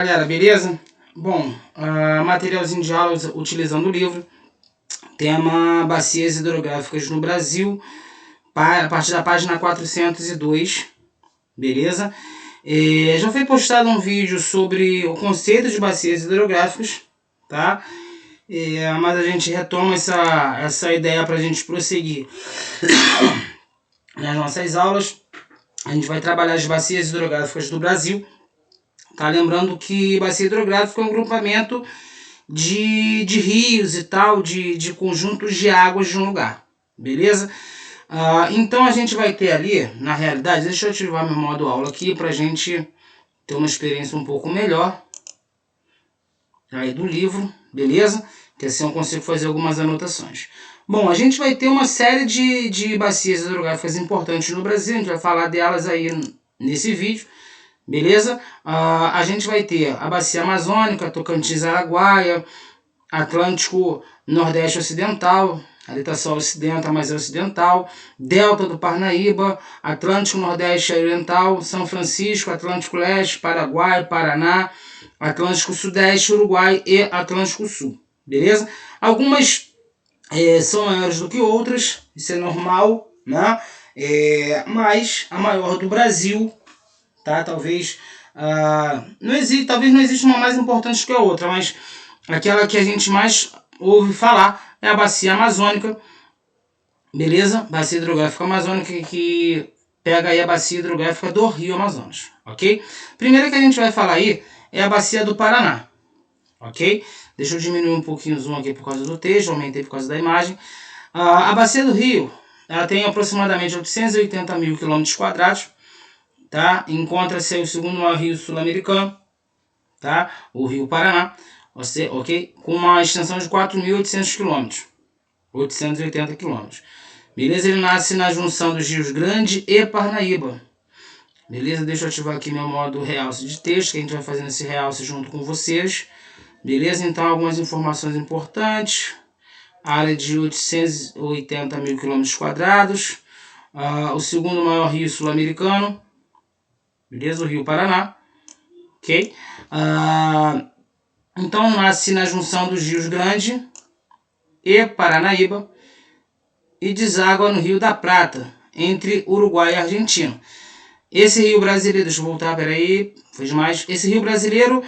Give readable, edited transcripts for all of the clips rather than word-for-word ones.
Galera, beleza? Bom, materialzinho de aula utilizando o livro. Tema Bacias Hidrográficas no Brasil, a partir da página 402, beleza? Já foi postado um vídeo sobre o conceito de bacias hidrográficas, tá? Mas a gente retoma essa ideia para a gente prosseguir nas nossas aulas. A gente vai trabalhar as bacias hidrográficas do Brasil. Tá? Lembrando que bacia hidrográfica é um agrupamento de rios e tal, de conjuntos de águas de um lugar, beleza? Então a gente vai ter ali, na realidade, deixa eu ativar meu modo aula aqui pra gente ter uma experiência um pouco melhor aí do livro, beleza? Que assim eu consigo fazer algumas anotações. Bom, a gente vai ter uma série de bacias hidrográficas importantes no Brasil, a gente vai falar delas aí nesse vídeo. Beleza? A gente vai ter a Bacia Amazônica, Tocantins-Araguaia, Atlântico Nordeste Ocidental, ali está só Ocidenta, mas é Ocidental, Delta do Parnaíba, Atlântico Nordeste Oriental, São Francisco, Atlântico Leste, Paraguai, Paraná, Atlântico Sudeste, Uruguai e Atlântico Sul. Beleza? Algumas são maiores do que outras, isso é normal, né? Mas a maior do Brasil, tá? Talvez não exista uma mais importante que a outra, mas aquela que a gente mais ouve falar é a bacia amazônica, beleza? Bacia hidrográfica amazônica, que pega aí a bacia hidrográfica do Rio Amazonas, ok? Primeira que a gente vai falar aí é a bacia do Paraná, ok? Deixa eu diminuir um pouquinho o zoom aqui por causa do texto, aumentei por causa da imagem. A bacia do Rio, ela tem aproximadamente 880 mil quilômetros quadrados, tá? Encontra-se aí o segundo maior rio sul-americano, tá? O Rio Paraná, ok? Com uma extensão de 4.800 km, 880 km. Beleza? Ele nasce na junção dos rios Grande e Parnaíba. Beleza? Deixa eu ativar aqui meu modo realce de texto, que a gente vai fazendo esse realce junto com vocês. Beleza? Então, algumas informações importantes. Área de 880 mil km quadrados. O segundo maior rio sul-americano. Beleza? O Rio Paraná. Ok? Então, nasce na junção dos rios Grande e Paranaíba e deságua no Rio da Prata, entre Uruguai e Argentina. Esse rio brasileiro, deixa eu voltar, peraí, foi demais. Esse rio brasileiro,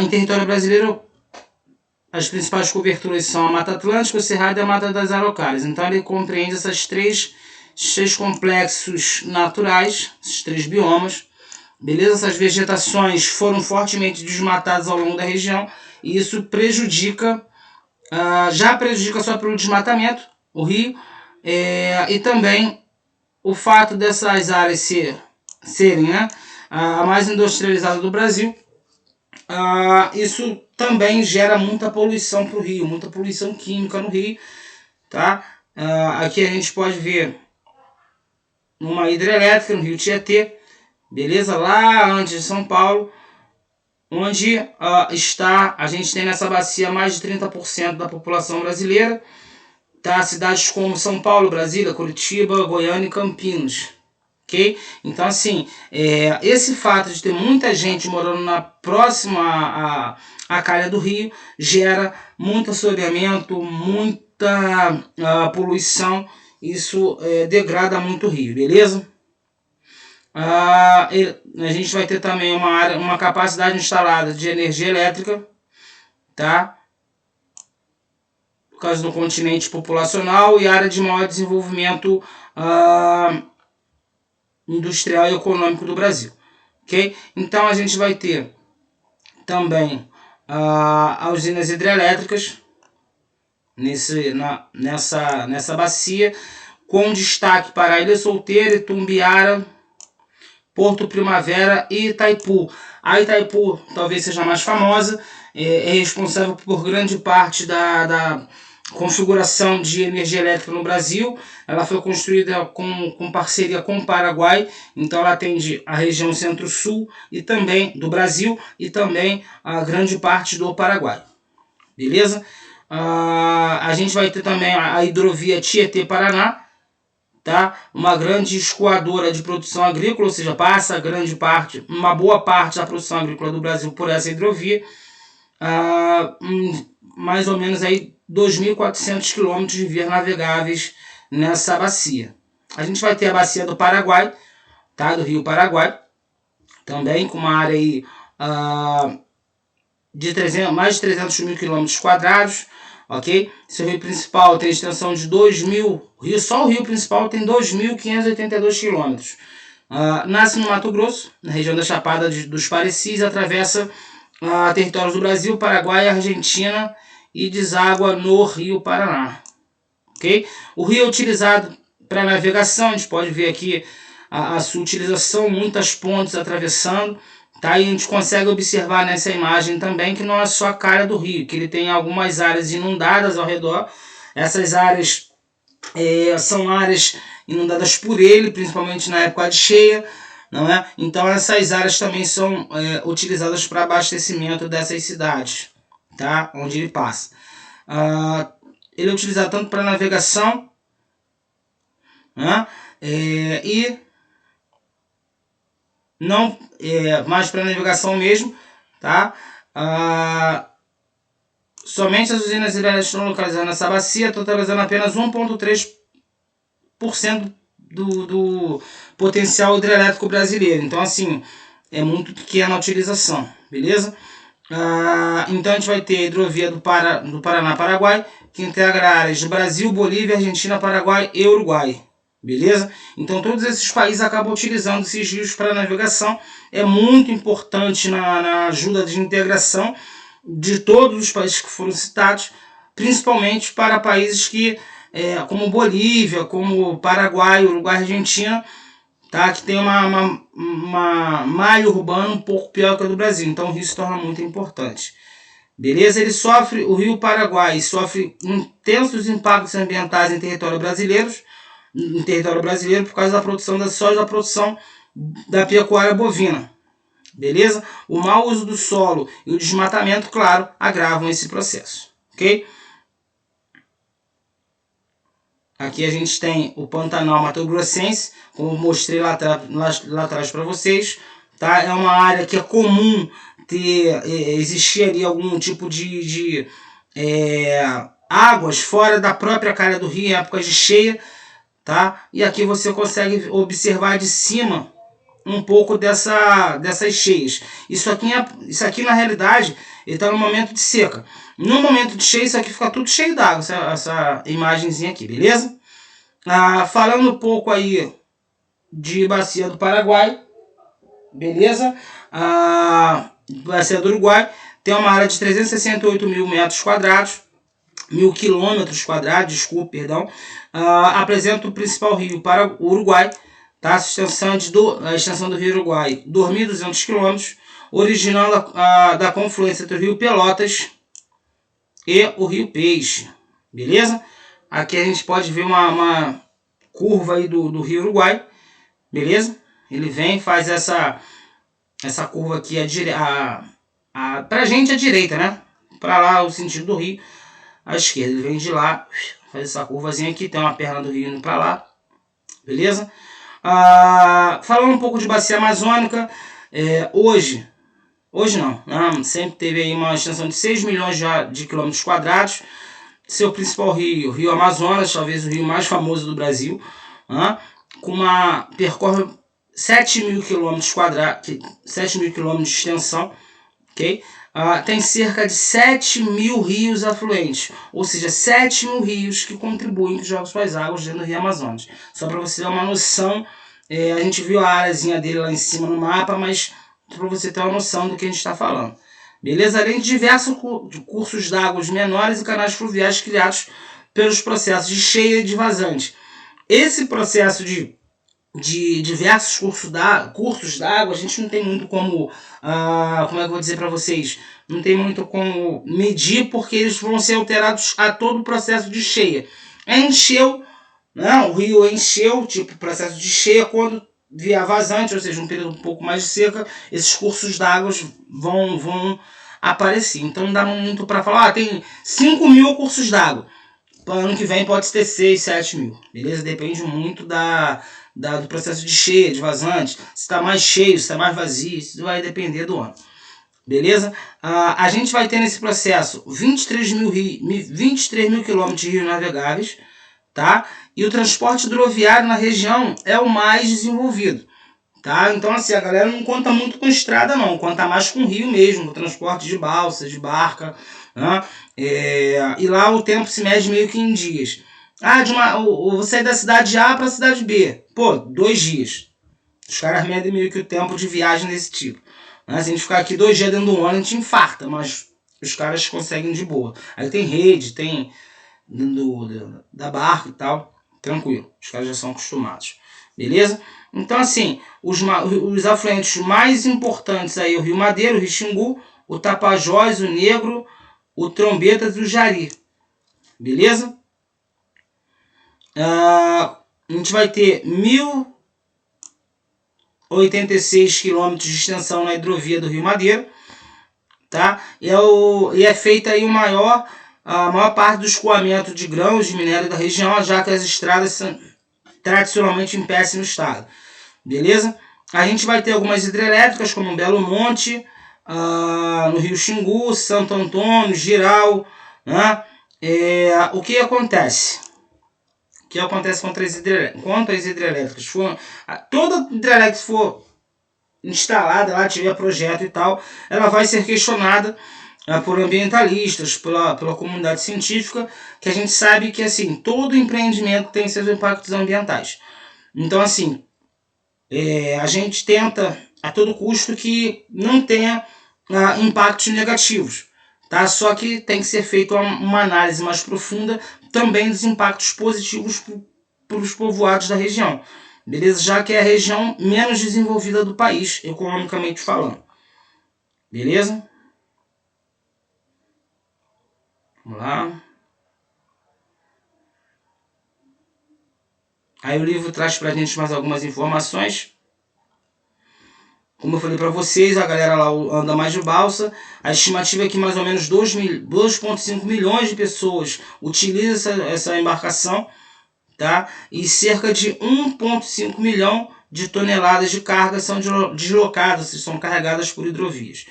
em território brasileiro, as principais coberturas são a Mata Atlântica, o Cerrado e a Mata das Araucárias. Então, ele compreende esses três complexos naturais, esses três biomas. Beleza? Essas vegetações foram fortemente desmatadas ao longo da região e isso prejudica, já prejudica só pelo desmatamento, o rio, e também o fato dessas áreas serem, né, a mais industrializada do Brasil. Isso também gera muita poluição para o rio, muita poluição química no rio, tá? Aqui a gente pode ver uma hidrelétrica no Rio Tietê, beleza? Lá antes de São Paulo, onde a gente tem nessa bacia mais de 30% da população brasileira, tá? Cidades como São Paulo, Brasília, Curitiba, Goiânia e Campinas, ok? Então, assim, esse fato de ter muita gente morando próxima à calha do rio gera muito assoreamento, muita poluição, isso degrada muito o rio, beleza? A gente vai ter também uma capacidade instalada de energia elétrica, tá? Por causa do continente populacional e área de maior desenvolvimento industrial e econômico do Brasil, ok? Então a gente vai ter também usinas hidrelétricas nessa bacia, com destaque para Ilha Solteira, Itumbiara, Porto Primavera e Itaipu. A Itaipu talvez seja a mais famosa, é responsável por grande parte da configuração de energia elétrica no Brasil. Ela foi construída com parceria com o Paraguai, então ela atende a região centro-sul e também do Brasil e também a grande parte do Paraguai. Beleza? A gente vai ter também a hidrovia Tietê-Paraná, tá? Uma grande escoadora de produção agrícola, ou seja, passa uma boa parte da produção agrícola do Brasil por essa hidrovia, mais ou menos aí 2.400 quilômetros de vias navegáveis nessa bacia. A gente vai ter a bacia do Paraguai, tá? Do Rio Paraguai, também com uma área aí, de mais de 300 mil quilômetros quadrados, ok? Esse rio principal tem extensão de 2.000, só o rio principal tem 2.582 quilômetros. Nasce no Mato Grosso, na região da Chapada dos Parecis, atravessa territórios do Brasil, Paraguai, Argentina e deságua no Rio Paraná. Okay? O rio é utilizado para navegação, a gente pode ver aqui a sua utilização, muitas pontes atravessando, tá? E a gente consegue observar nessa imagem também que não é só a cara do rio, que ele tem algumas áreas inundadas ao redor. Essas áreas são áreas inundadas por ele, principalmente na época de cheia, não é? Então essas áreas também são utilizadas para abastecimento dessas cidades, tá? Onde ele passa. Ele é utilizado tanto para navegação, né? E não mais para navegação mesmo, tá? Somente as usinas hidrelétricas estão localizadas nessa bacia, totalizando apenas 1,3% do potencial hidrelétrico brasileiro. Então, assim, é muito pequena a utilização, beleza? Então, a gente vai ter a hidrovia do Paraná-Paraguai, que integra áreas do Brasil, Bolívia, Argentina, Paraguai e Uruguai, beleza? Então, todos esses países acabam utilizando esses rios para navegação. É muito importante na ajuda de integração de todos os países que foram citados, principalmente para países como Bolívia, como Paraguai, Uruguai, Argentina, tá? Que tem uma malha urbana um pouco pior que a do Brasil. Então o rio se torna muito importante. Beleza? O rio Paraguai sofre intensos impactos ambientais em território brasileiro por causa da produção da soja, da produção da pecuária bovina. Beleza? O mau uso do solo e o desmatamento, claro, agravam esse processo. Ok? Aqui a gente tem o Pantanal Mato Grossense, como mostrei lá atrás para vocês. Tá? É uma área que é comum existir ali algum tipo de águas fora da própria cara do rio em épocas de cheia. Tá? E aqui você consegue observar de cima um pouco dessas cheias. Isso aqui na realidade ele está no momento de seca. No momento de cheia, isso aqui fica tudo cheio d'água, essa imagenzinha aqui, beleza? Falando um pouco aí de bacia do Paraguai, beleza? Bacia do Uruguai tem uma área de 368 mil metros quadrados, 1.000 quilômetros quadrados, desculpe, perdão. Apresenta o principal rio para o Uruguai, tá? A extensão do rio Uruguai, 2.200 km, originando da confluência entre o rio Pelotas e o rio Peixe, beleza? Aqui a gente pode ver uma curva aí do rio Uruguai, beleza? Ele vem, faz essa curva aqui pra gente à direita, né? Para lá o sentido do rio, à esquerda. Ele vem de lá, faz essa curvazinha aqui, tem uma perna do rio indo para lá, beleza? Falando um pouco de bacia amazônica, hoje não, sempre teve aí uma extensão de 6 milhões de quilômetros quadrados. Seu principal rio, o Rio Amazonas, talvez o rio mais famoso do Brasil, percorre 7.000 quilômetros quadrados, 7.000 quilômetros de extensão, ok? Tem cerca de 7.000 rios afluentes, ou seja, 7.000 rios que contribuem com os jogos das águas dentro do Rio Amazonas. Só para você ter uma noção, a gente viu a áreazinha dele lá em cima no mapa, mas para você ter uma noção do que a gente está falando. Beleza? Além de diversos cursos d'água menores e canais fluviais criados pelos processos de cheia e de vazante. Esse processo de diversos cursos d'água, a gente não tem muito como é que eu vou dizer para vocês? Não tem muito como medir, porque eles vão ser alterados a todo o processo de cheia. Encheu, né? O rio encheu, tipo processo de cheia, quando vier vazante, ou seja, um período um pouco mais de seca, esses cursos d'água vão aparecer. Então não dá muito para falar, tem 5.000 cursos d'água. ano que vem pode ter 6, 7 mil, beleza? Depende muito do processo de cheia, de vazante, se está mais cheio, se está mais vazio, isso vai depender do ano, beleza? A gente vai ter nesse processo 23 mil quilômetros de rios navegáveis, tá? E o transporte hidroviário na região é o mais desenvolvido, tá? Então assim, a galera não conta muito com estrada não, conta mais com rio mesmo, o transporte de balsa, de barca, né? E lá o tempo se mede meio que em dias. Eu vou sair da cidade A para a cidade B. Pô, 2 dias. Os caras medem meio que o tempo de viagem desse tipo. Se a gente ficar aqui 2 dias dentro do ano, a gente infarta, mas os caras conseguem de boa. Aí tem rede, tem da barca e tal, tranquilo. Os caras já são acostumados. Beleza? Então assim, os afluentes mais importantes aí, o Rio Madeira, o Rio Xingu, o Tapajós, o Negro, o Trombetas e o Jari. Beleza? A gente vai ter 1.086 km de extensão na hidrovia do Rio Madeira, tá? E é feita aí a maior parte do escoamento de grãos de minério da região, já que as estradas são tradicionalmente em péssimo estado. Beleza? A gente vai ter algumas hidrelétricas como Belo Monte, no Rio Xingu, Santo Antônio, Giral, né? O que acontece? O que acontece contra as hidrelétricas? Toda hidrelétrica que for instalada, lá tiver projeto e tal, ela vai ser questionada por ambientalistas, pela comunidade científica, que a gente sabe que assim, todo empreendimento tem seus impactos ambientais. Então assim, a gente tenta a todo custo que não tenha impactos negativos, tá? Só que tem que ser feita uma análise mais profunda também dos impactos positivos para os povoados da região, beleza? Já que é a região menos desenvolvida do país, economicamente falando, beleza? Vamos lá. Aí o livro traz pra gente mais algumas informações. Como eu falei para vocês, a galera lá anda mais de balsa. A estimativa é que mais ou menos 2,5 milhões de pessoas utilizam essa embarcação, tá? E cerca de 1,5 milhão de toneladas de carga são deslocadas, são carregadas por hidrovias.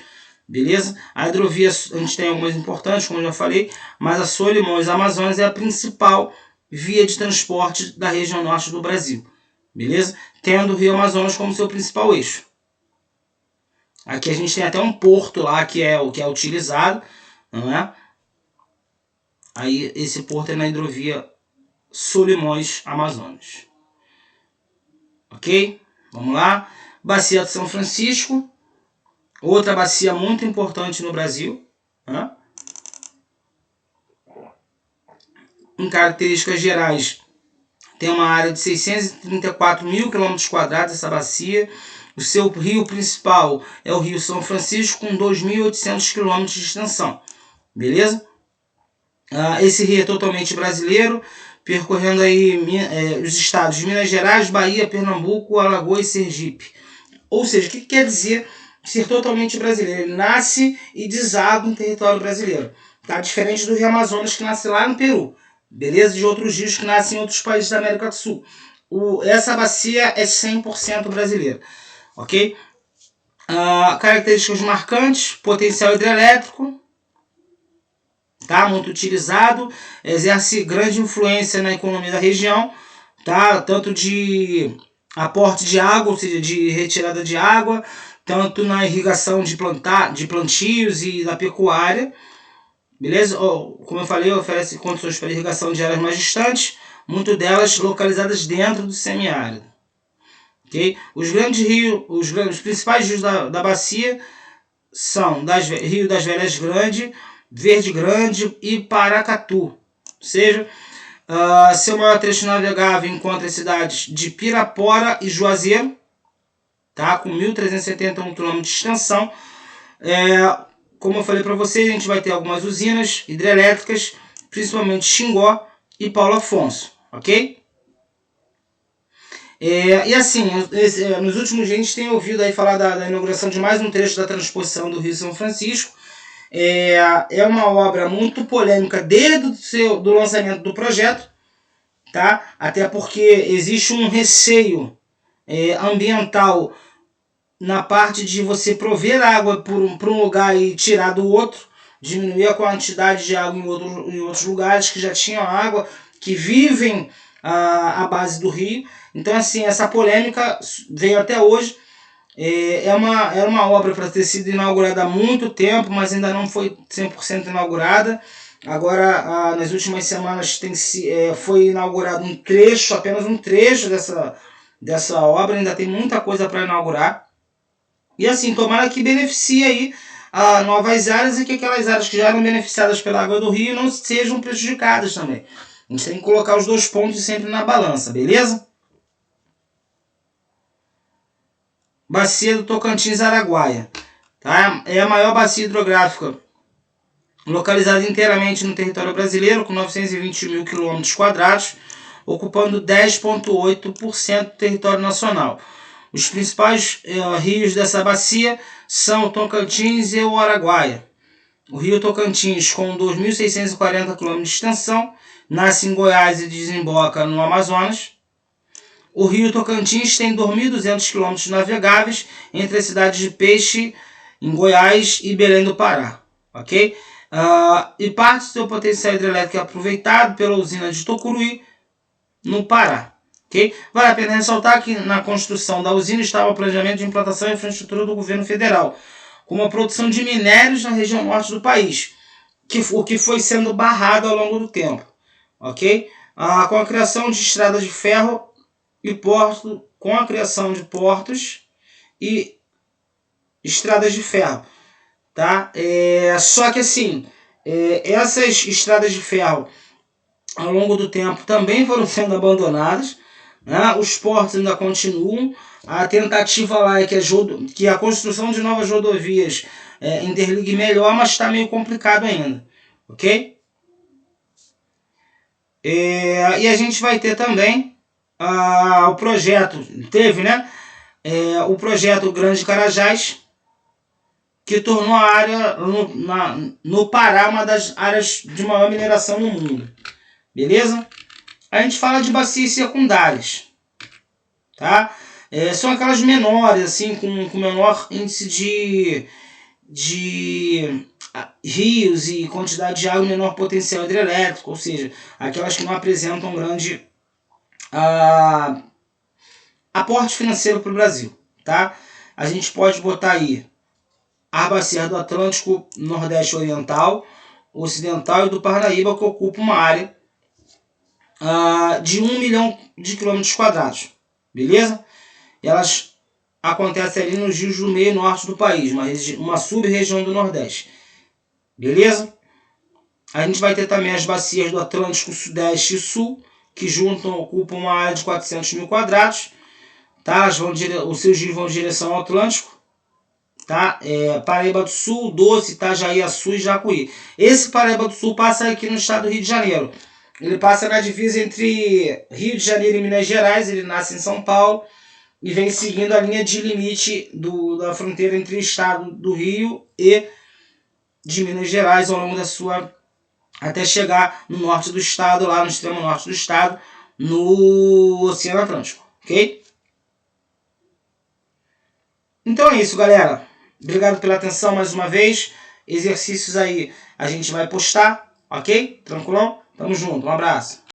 Beleza? A hidrovia, a gente tem algumas importantes, como eu já falei, mas a Solimões Amazonas é a principal via de transporte da região norte do Brasil. Beleza? Tendo o Rio Amazonas como seu principal eixo. Aqui a gente tem até um porto lá que é utilizado, não é? Aí esse porto é na hidrovia Solimões Amazonas. Ok? Vamos lá. Bacia de São Francisco. Outra bacia muito importante no Brasil. Né? Em características gerais, tem uma área de 634 mil km² essa bacia. O seu rio principal é o Rio São Francisco, com 2.800 km de extensão. Beleza? Esse rio é totalmente brasileiro, percorrendo aí os estados de Minas Gerais, Bahia, Pernambuco, Alagoas e Sergipe. Ou seja, o que quer dizer ser totalmente brasileiro? Ele nasce e deságua em território brasileiro. Tá? Diferente do Rio Amazonas, que nasce lá no Peru. Beleza? De outros rios que nascem em outros países da América do Sul. Essa bacia é 100% brasileira. Ok? Características marcantes: potencial hidrelétrico, tá? Muito utilizado, exerce grande influência na economia da região, tá? Tanto de aporte de água, ou seja, de retirada de água, tanto na irrigação de plantios e da pecuária, beleza? Como eu falei, oferece condições para irrigação de áreas mais distantes, muitas delas localizadas dentro do semiárido. Okay? Os principais rios da bacia são Rio das Velhas Grande, Verde Grande e Paracatu. Ou seja, seu maior trecho navegável encontra as cidades de Pirapora e Juazeiro, tá? Com 1.371 km de extensão. Como eu falei para vocês, a gente vai ter algumas usinas hidrelétricas, principalmente Xingó e Paulo Afonso, ok? E assim, nos últimos dias a gente tem ouvido aí falar da inauguração de mais um trecho da transposição do Rio São Francisco. É uma obra muito polêmica desde do lançamento do projeto, tá? Até porque existe um receio ambiental na parte de você prover água para um lugar e tirar do outro, diminuir a quantidade de água em outros lugares que já tinham água, que vivem à base do rio. Então, assim, essa polêmica veio até hoje. Era uma obra para ter sido inaugurada há muito tempo, mas ainda não foi 100% inaugurada. Agora, nas últimas semanas, foi inaugurado um trecho, apenas um trecho dessa obra. Ainda tem muita coisa para inaugurar. E assim, tomara que beneficie aí novas áreas e que aquelas áreas que já eram beneficiadas pela água do rio não sejam prejudicadas também. A gente tem que colocar os dois pontos sempre na balança, beleza? Bacia do Tocantins-Araguaia. Tá? É a maior bacia hidrográfica localizada inteiramente no território brasileiro, com 920 mil km², ocupando 10,8% do território nacional. Os principais rios dessa bacia são o Tocantins e o Araguaia. O rio Tocantins, com 2.640 km de extensão, nasce em Goiás e desemboca no Amazonas. O rio Tocantins tem 2.200 km navegáveis entre as cidades de Peixe, em Goiás, e Belém do Pará. Ok? E parte do seu potencial hidrelétrico é aproveitado pela usina de Tucuruí, no Pará. Okay? Vale a pena ressaltar que na construção da usina estava o planejamento de implantação e infraestrutura do governo federal, com a produção de minérios na região norte do país, o que foi sendo barrado ao longo do tempo. Okay? Com a criação de estradas de ferro e com a criação de portos e estradas de ferro. Tá? Só que assim, essas estradas de ferro ao longo do tempo também foram sendo abandonadas, né? Os portos ainda continuam. A tentativa lá é que a construção de novas rodovias interligue melhor, mas está meio complicado ainda. Ok? E a gente vai ter também o projeto, né? O projeto Grande Carajás, que tornou a área no Pará uma das áreas de maior mineração no mundo. Beleza? A gente fala de bacias secundárias. Tá? São aquelas menores, assim, com menor índice de rios e quantidade de água e menor potencial hidrelétrico, ou seja, aquelas que não apresentam grande aporte financeiro para o Brasil. Tá? A gente pode botar aí as bacias do Atlântico Nordeste Oriental, Ocidental e do Parnaíba, que ocupa uma área de 1 milhão de km². Beleza? Elas acontecem ali nos rios do meio e norte do país, uma sub-região do Nordeste. Beleza? A gente vai ter também as bacias do Atlântico Sudeste e Sul, que juntam ocupam uma área de 400 mil quadrados. Tá? Os seus rios vão em direção ao Atlântico. Tá? Paraíba do Sul, Doce, Itajaí, Açu e Jacuí. Esse Paraíba do Sul passa aqui no estado do Rio de Janeiro. Ele passa na divisa entre Rio de Janeiro e Minas Gerais. Ele nasce em São Paulo e vem seguindo a linha de limite da fronteira entre o estado do Rio e de Minas Gerais ao longo da sua... até chegar no norte do estado, lá no extremo norte do estado, no Oceano Atlântico. Ok? Então é isso, galera. Obrigado pela atenção mais uma vez. Exercícios aí a gente vai postar, ok? Tranquilão? Tamo junto, um abraço.